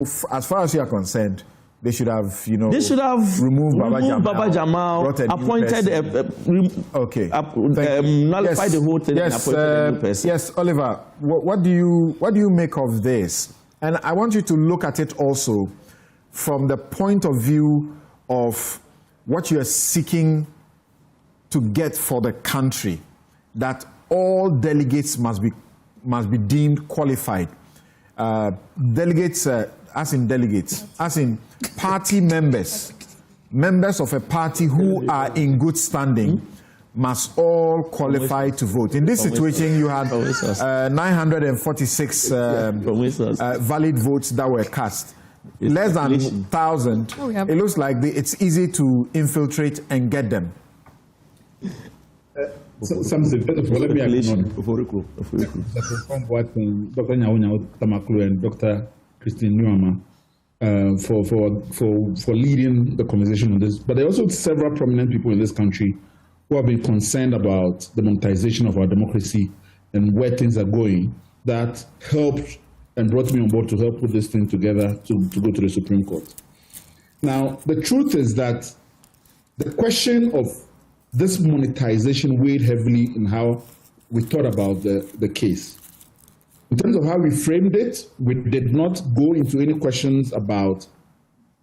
as far as you are concerned, they should have, removed Baba Jamal, appointed nullified the whole thing and appointed a new person. Yes, Oliver, what do you make of this? And I want you to look at it also from the point of view of what you are seeking to get for the country, that all delegates must be deemed qualified. Delegates, as in party members of a party who are in good standing must all qualify to vote. In this situation, you had 946 valid votes that were cast. Less than 1,000. It looks like it's easy to infiltrate and get them. Something, let me acknowledge what Dr. Nyawo Tamakulu and Dr. Christine Nuama for leading the conversation on this. But there are also several prominent people in this country who have been concerned about the monetization of our democracy and where things are going, that helped and brought me on board to help put this thing together to go to the Supreme Court. Now, the truth is that the question of this monetization weighed heavily in how we thought about the case. In terms of how we framed it, we did not go into any questions about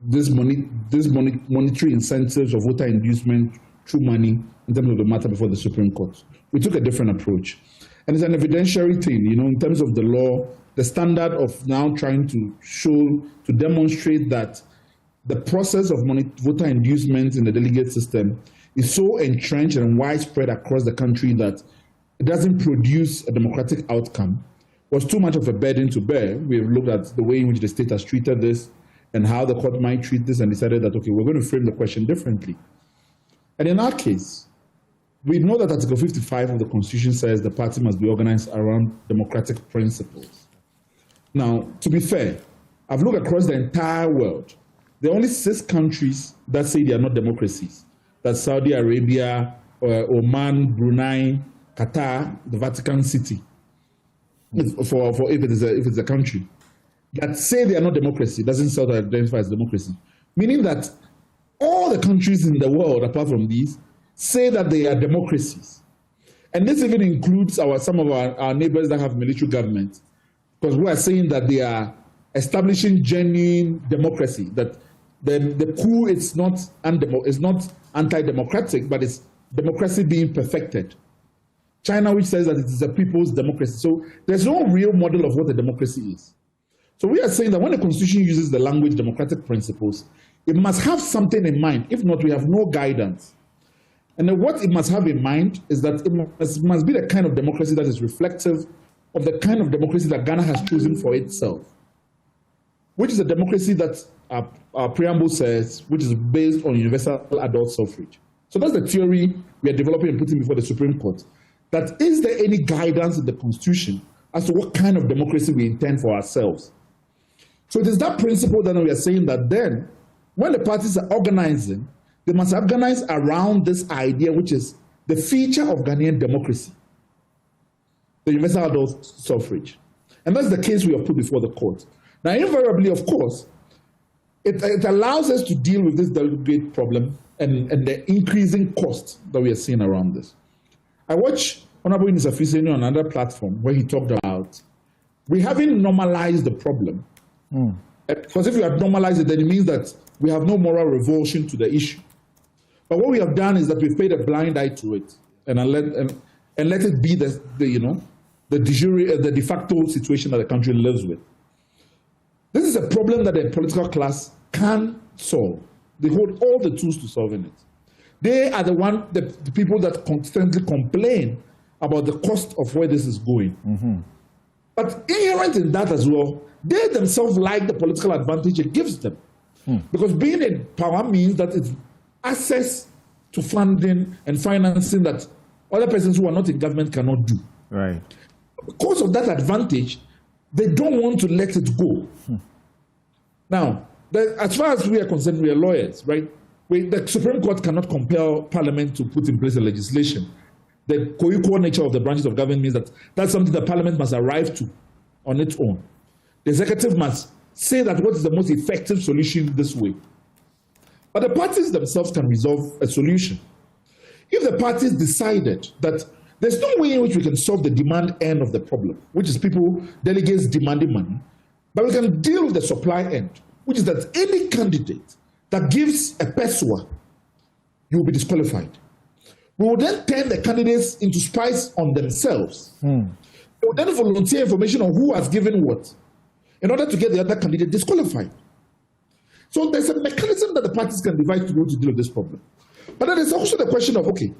this monetary incentives or voter inducement through money in terms of the matter before the Supreme Court. We took a different approach. And it's an evidentiary thing, in terms of the law, the standard of now trying to demonstrate that the process of voter inducement in the delegate system is so entrenched and widespread across the country that it doesn't produce a democratic outcome, was too much of a burden to bear. We've looked at the way in which the state has treated this and how the court might treat this and decided that, okay, we're going to frame the question differently. And in our case, we know that Article 55 of the Constitution says the party must be organized around democratic principles. Now, to be fair, I've looked across the entire world. There are only 6 countries that say they are not democracies. That's Saudi Arabia, Oman, Brunei, Qatar, the Vatican City. For if it's a country that say they are not democracy, doesn't self-identify as democracy, meaning that all the countries in the world, apart from these, say that they are democracies, and this even includes some of our neighbors that have military government, because we are saying that they are establishing genuine democracy. That the coup is not anti-democratic, but it's democracy being perfected. China, which says that it is a people's democracy. So there's no real model of what a democracy is. So we are saying that when the Constitution uses the language democratic principles, it must have something in mind. If not, we have no guidance. And then what it must have in mind is that it must be the kind of democracy that is reflective of the kind of democracy that Ghana has chosen for itself, which is a democracy that our preamble says, which is based on universal adult suffrage. So that's the theory we are developing and putting before the Supreme Court. That is there any guidance in the Constitution as to what kind of democracy we intend for ourselves? So it is that principle that we are saying that then, when the parties are organizing, they must organize around this idea, which is the feature of Ghanaian democracy, the universal adult suffrage. And that's the case we have put before the court. Now, invariably, of course, it allows us to deal with this delegate problem and the increasing cost that we are seeing around this. I watched Honorable Minister Fiseni on another platform where he talked about we haven't normalized the problem. Because if we have normalized it, then it means that we have no moral revulsion to the issue. But what we have done is that we've paid a blind eye to it and let it be the de facto situation that the country lives with. This is a problem that the political class can solve. They hold all the tools to solving it. They are the people that constantly complain about the cost of where this is going. But inherent in that as well, they themselves like the political advantage it gives them. Because being in power means that it's access to funding and financing that other persons who are not in government cannot do. Right. Because of that advantage, they don't want to let it go. Now, as far as we are concerned, we are lawyers, right? The Supreme Court cannot compel Parliament to put in place a legislation. The co-equal nature of the branches of government means that that's something that Parliament must arrive to on its own. The executive must say that what is the most effective solution this way. But the parties themselves can resolve a solution. If the parties decided that there's no way in which we can solve the demand end of the problem, which is people, delegates demanding money, but we can deal with the supply end, which is that any candidate that gives a PESWA, you will be disqualified. We will then turn the candidates into spies on themselves. They will then volunteer information on who has given what, in order to get the other candidate disqualified. So there's a mechanism that the parties can devise to be able to deal with this problem. But then there's also the question of, okay,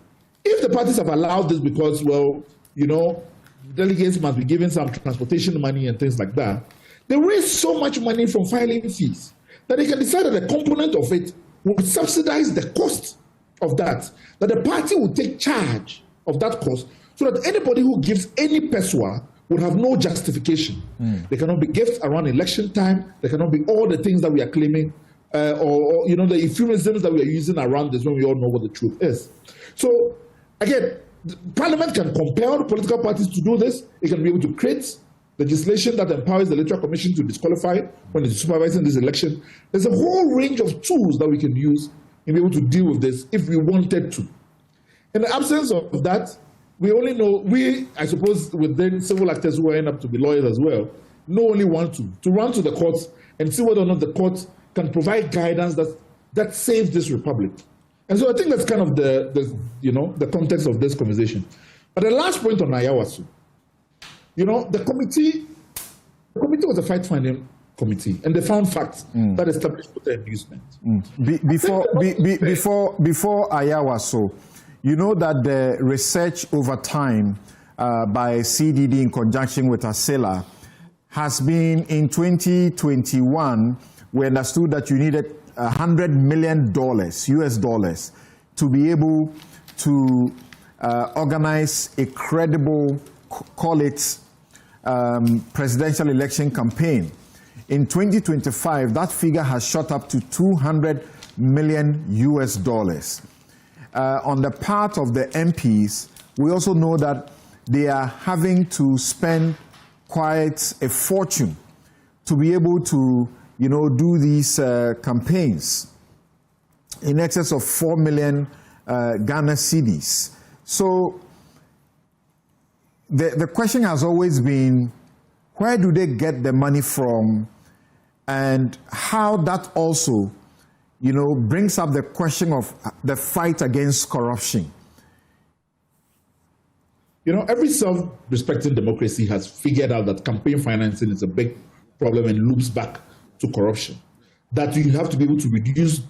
if the parties have allowed this because, well, you know, delegates must be given some transportation money and things like that, they raise so much money from filing fees that they can decide that a component of it will subsidize the cost of that the party will take charge of that cost so that anybody who gives any PESWA would have no justification. There cannot be gifts around election time. There cannot be all the things that we are claiming or you know, the euphemisms that we are using around this when we all know what the truth is. So again, Parliament can compel political parties to do this. It can be able to create legislation that empowers the Electoral Commission to disqualify when it's supervising this election. There's a whole range of tools that we can use and be able to deal with this if we wanted to. In the absence of that, we only know, I suppose, within civil actors who end up to be lawyers as well, know only one to run to the courts and see whether or not the courts can provide guidance that saves this republic. And so I think that's kind of the context of this conversation. But the last point on Ayawaso, you know, the committee was a fact-finding committee, and they found facts that established voter inducement. Before Ayawaso, you know that the research over time by CDD in conjunction with ASELA has been in 2021, we understood that you needed $100 million, US dollars, to be able to organize a credible, call it, presidential election campaign. In 2025, that figure has shot up to $200 million US dollars. On the part of the MPs, we also know that they are having to spend quite a fortune to be able to, you know, do these campaigns in excess of 4 million Ghana cedis. So the question has always been, where do they get the money from, and how that also, you know, brings up the question of the fight against corruption. You know, every self-respecting democracy has figured out that campaign financing is a big problem and loops back to corruption. That you have to be able to reduce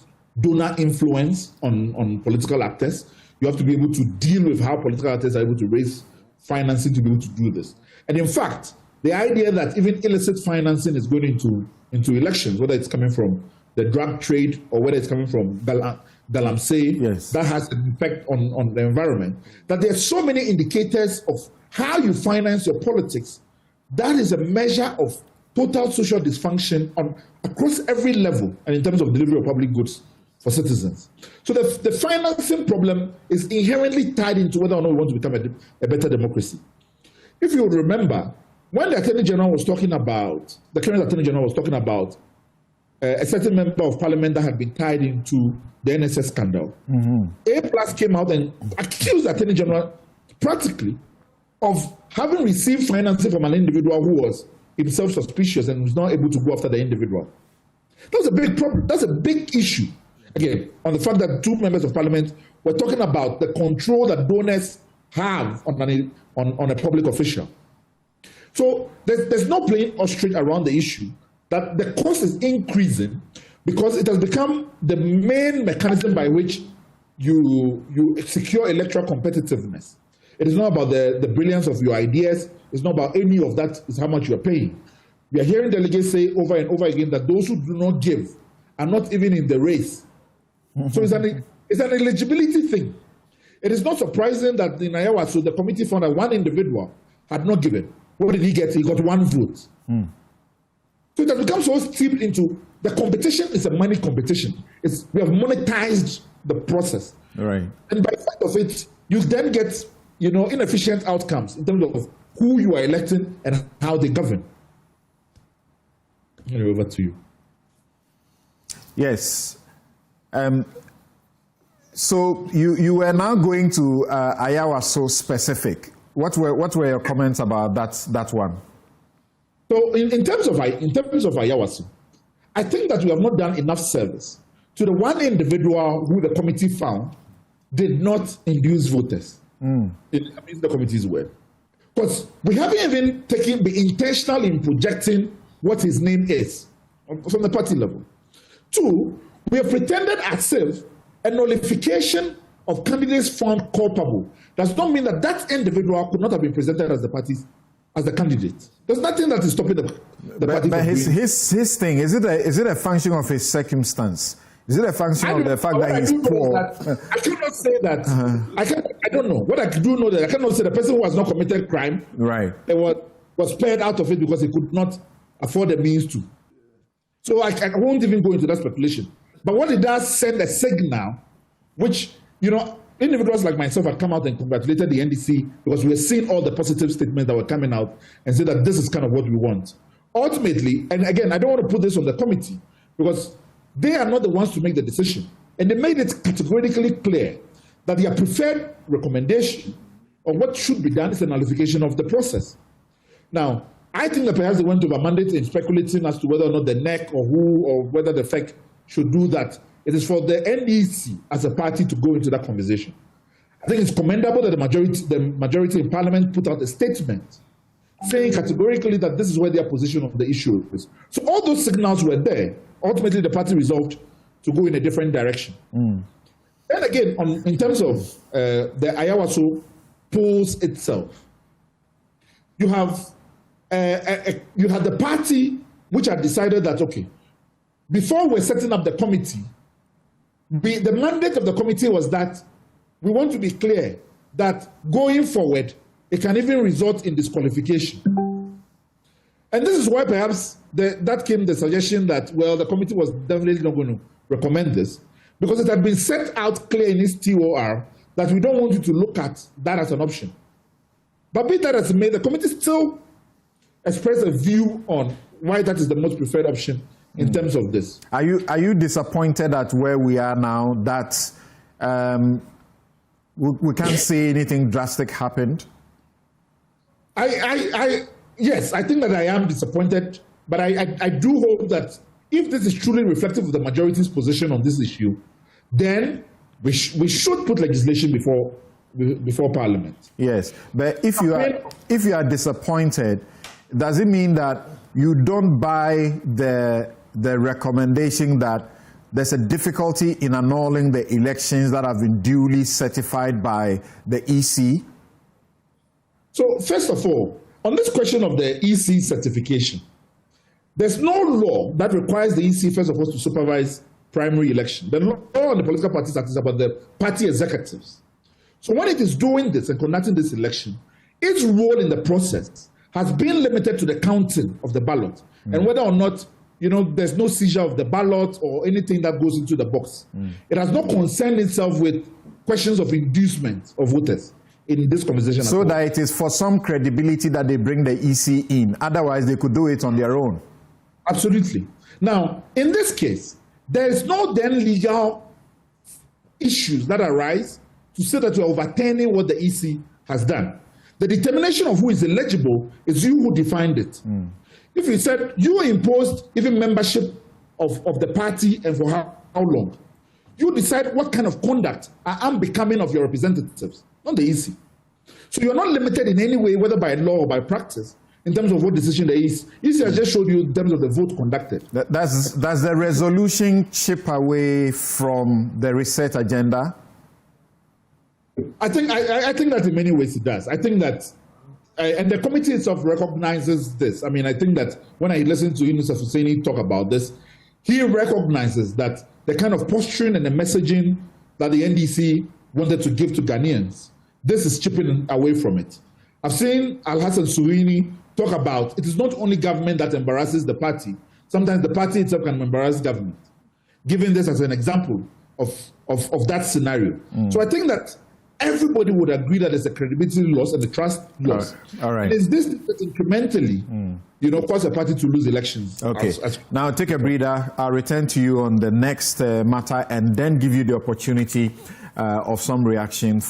donor influence on political actors. You have to be able to deal with how political actors are able to raise financing to be able to do this. And in fact, the idea that even illicit financing is going into elections, whether it's coming from the drug trade or whether it's coming from Galamsey, yes, that has an effect on the environment. That there are so many indicators of how you finance your politics. That is a measure of total social dysfunction across every level and in terms of delivery of public goods for citizens. So the financing problem is inherently tied into whether or not we want to become a better democracy. If you remember, when the Attorney General was talking about, the current Attorney General was talking about a certain member of parliament that had been tied into the NSS scandal, A+ came out and accused the Attorney General practically of having received financing from an individual who was himself suspicious and was not able to go after the individual. That's a big problem. That's a big issue. Again, on the fact that two members of parliament were talking about the control that donors have on a public official. So there's no playing ostrich around the issue that the cost is increasing because it has become the main mechanism by which you secure electoral competitiveness. It is not about the brilliance of your ideas. It's not about any of that. It's how much you are paying. We are hearing delegates say over and over again that those who do not give are not even in the race. So it's an eligibility thing. It is not surprising that in Ayawaso, the committee found that one individual had not given. What did he get? He got 1 vote. So it has become so steeped into the competition is a money competition. We have monetized the process. Right. And by the fact of it, you then get, you know, inefficient outcomes in terms of who you are electing and how they govern. Over to you. Yes. So you were now going to Ayawaso specific. What were your comments about that one? So in terms of Ayawaso, I think that we have not done enough service to the one individual who the committee found did not induce voters. It's the committee's word. Because we haven't even been intentional in projecting what his name is from the party level. 2, we have pretended as if a nullification of candidates found culpable does not mean that that individual could not have been presented as the candidate. There's nothing that is stopping the party. But his thing, is it a function of his circumstance? Is it a function of the fact that he's poor? I cannot say that. I don't know. What I do know that I cannot say the person who has not committed crime, right, was spared out of it because he could not afford the means to. So I won't even go into that speculation. But what it does send a signal, which, individuals like myself have come out and congratulated the NDC because we're seeing all the positive statements that were coming out and say that this is kind of what we want. Ultimately, and again, I don't want to put this on the committee because they are not the ones to make the decision. And they made it categorically clear that their preferred recommendation of what should be done is a nullification of the process. Now, I think that perhaps they went over mandate in speculating as to whether or not the NEC or who or whether the FEC should do that. It is for the NDC as a party to go into that conversation. I think it's commendable that the majority in Parliament put out a statement saying categorically that this is where their position on the issue is. So all those signals were there. Ultimately, the party resolved to go in a different direction. And again, in terms of the Ayawaso polls itself, you have the party which had decided that, okay, before we're setting up the committee, the mandate of the committee was that we want to be clear that going forward, it can even result in disqualification. And this is why perhaps that came the suggestion that, well, the committee was definitely not going to recommend this because it had been set out clear in its TOR that we don't want you to look at that as an option. But be that as it may, the committee still expressed a view on why that is the most preferred option in terms of this. Are you disappointed at where we are now that we can't see anything drastic happened? Yes, I think that I am disappointed, but I do hope that if this is truly reflective of the majority's position on this issue, then we should put legislation before Parliament. Yes, but if you are disappointed, does it mean that you don't buy the recommendation that there's a difficulty in annulling the elections that have been duly certified by the EC? So first of all, on this question of the EC certification, there's no law that requires the EC, first of all, to supervise primary election. The law on the Political Parties Act is about the party executives. So when it is doing this and conducting this election, its role in the process has been limited to the counting of the ballot and whether or not there's no seizure of the ballot or anything that goes into the box. It has not concerned itself with questions of inducement of voters in this conversation. So that it is for some credibility that they bring the EC in. Otherwise, they could do it on their own. Absolutely. Now, in this case, there is no then legal issues that arise to say that we're overturning what the EC has done. The determination of who is eligible is you who defined it. If you said you imposed even membership of the party and for how long, you decide what kind of conduct I am becoming of your representatives, not the EC. So you're not limited in any way, whether by law or by practice, in terms of what decision the EC has just showed you in terms of the vote conducted. Does the resolution chip away from the reset agenda? I think that in many ways it does. I think that, and the committee itself recognizes this. I mean, I think that when I listen to Yunus Hussaini talk about this, he recognizes that the kind of posturing and the messaging that the NDC wanted to give to Ghanaians, this is chipping away from it. I've seen Al-Hassan Surini talk about it is not only government that embarrasses the party. Sometimes the party itself can embarrass government. Giving this as an example of that scenario. So I think that everybody would agree that there's a credibility loss and a trust loss. All right. It is this that incrementally, cause a party to lose elections. Okay. Now take a breather. I'll return to you on the next matter and then give you the opportunity of some reaction.